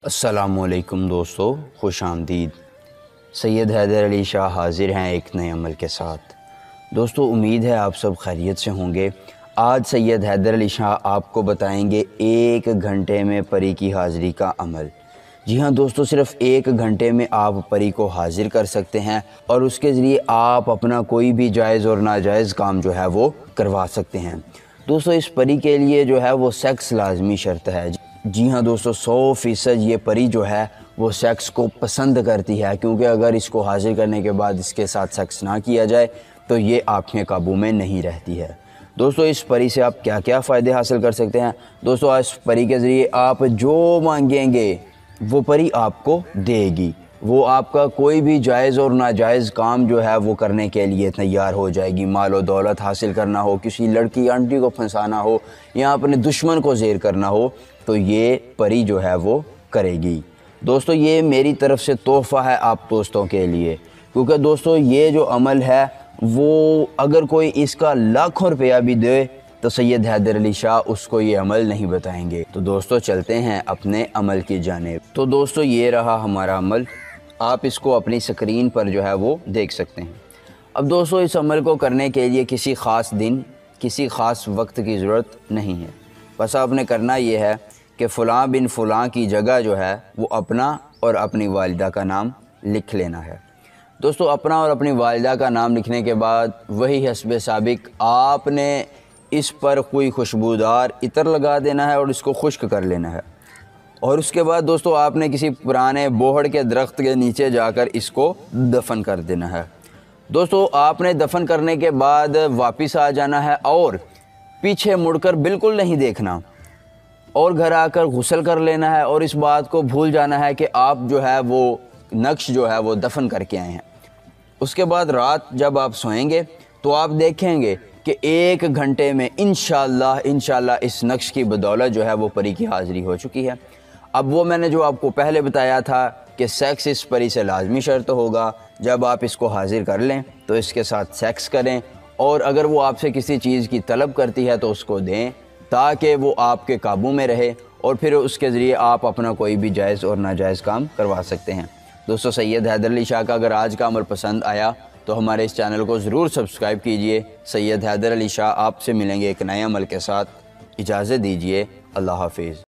السلام علیکم دوستو، خوش آمدید۔ سید حیدر علی شاہ حاضر ہیں ایک نئے عمل کے ساتھ۔ دوستو امید ہے آپ سب خیریت سے ہوں گے۔ آج سید حیدر علی شاہ آپ کو بتائیں گے 1 گھنٹے میں پری کی حاضری کا عمل۔ جی ہاں دوستو، صرف 1 گھنٹے میں آپ پری کو حاضر کر سکتے ہیں اور اس کے ذریعے آپ اپنا کوئی بھی جائز اور ناجائز کام جو ہے وہ کروا سکتے ہیں۔ دوستو اس پری کے لیے جو ہے وہ سیکس لازمی شرط ہے۔ جی ہاں دوستو، 100% یہ پری جو ہے وہ سیکس کو پسند کرتی ہے، کیونکہ اگر اس کو حاضر کرنے کے بعد اس کے ساتھ سیکس نہ کیا جائے تو یہ آپ کے قابو میں نہیں رہتی ہے۔ دوستو اس پری سے آپ کیا کیا فائدے حاصل کر سکتے ہیں؟ دوستو اس پری کے ذریعے آپ جو مانگیں گے وہ پری آپ کو دے گی۔ وہ آپ کا کوئی بھی جائز اور ناجائز کام جو ہے وہ کرنے کے لیے تیار ہو جائے گی۔ مال و دولت حاصل کرنا ہو، کسی لڑکی آنٹی کو پھنسانا ہو یا اپنے دشمن کو زیر کرنا ہو تو یہ پری جو ہے وہ کرے گی۔ دوستو یہ میری طرف سے تحفہ ہے آپ دوستوں کے لیے، کیونکہ دوستو یہ جو عمل ہے وہ اگر کوئی اس کا لاکھوں روپیہ بھی دے تو سید حیدر علی شاہ اس کو یہ عمل نہیں بتائیں گے۔ تو دوستو چلتے ہیں اپنے عمل کی جانب۔ تو دوستو یہ رہا ہمارا عمل، آپ اس کو اپنی سکرین پر جو ہے وہ دیکھ سکتے ہیں۔ اب دوستو اس عمل کو کرنے کے لیے کسی خاص دن، کسی خاص وقت کی ضرورت نہیں ہے۔ بس آپ نے کرنا یہ ہے کہ فلاں بن فلاں کی جگہ جو ہے وہ اپنا اور اپنی والدہ کا نام لکھ لینا ہے۔ دوستو اپنا اور اپنی والدہ کا نام لکھنے کے بعد وہی حسب سابق آپ نے اس پر کوئی خوشبودار عطر لگا دینا ہے اور اس کو خشک کر لینا ہے، اور اس کے بعد دوستو آپ نے کسی پرانے بوہڑ کے درخت کے نیچے جا کر اس کو دفن کر دینا ہے۔ دوستو آپ نے دفن کرنے کے بعد واپس آ جانا ہے اور پیچھے مڑ کر بالکل نہیں دیکھنا، اور گھر آ کر غسل کر لینا ہے اور اس بات کو بھول جانا ہے کہ آپ جو ہے وہ نقش جو ہے وہ دفن کر کے آئے ہیں۔ اس کے بعد رات جب آپ سوئیں گے تو آپ دیکھیں گے کہ 1 گھنٹے میں انشاءاللہ اس نقش کی بدولت جو ہے وہ پری کی حاضری ہو چکی ہے۔ اب وہ میں نے جو آپ کو پہلے بتایا تھا کہ سیکس اس پری سے لازمی شرط ہوگا، جب آپ اس کو حاضر کر لیں تو اس کے ساتھ سیکس کریں، اور اگر وہ آپ سے کسی چیز کی طلب کرتی ہے تو اس کو دیں تاکہ وہ آپ کے قابو میں رہے، اور پھر اس کے ذریعے آپ اپنا کوئی بھی جائز اور ناجائز کام کروا سکتے ہیں۔ دوستو سید حیدر علی شاہ کا اگر آج کا عمل پسند آیا تو ہمارے اس چینل کو ضرور سبسکرائب کیجئے۔ سید حیدر علی شاہ آپ سے ملیں گے ایک نئے عمل کے ساتھ۔ اجازت دیجئے، اللہ حافظ۔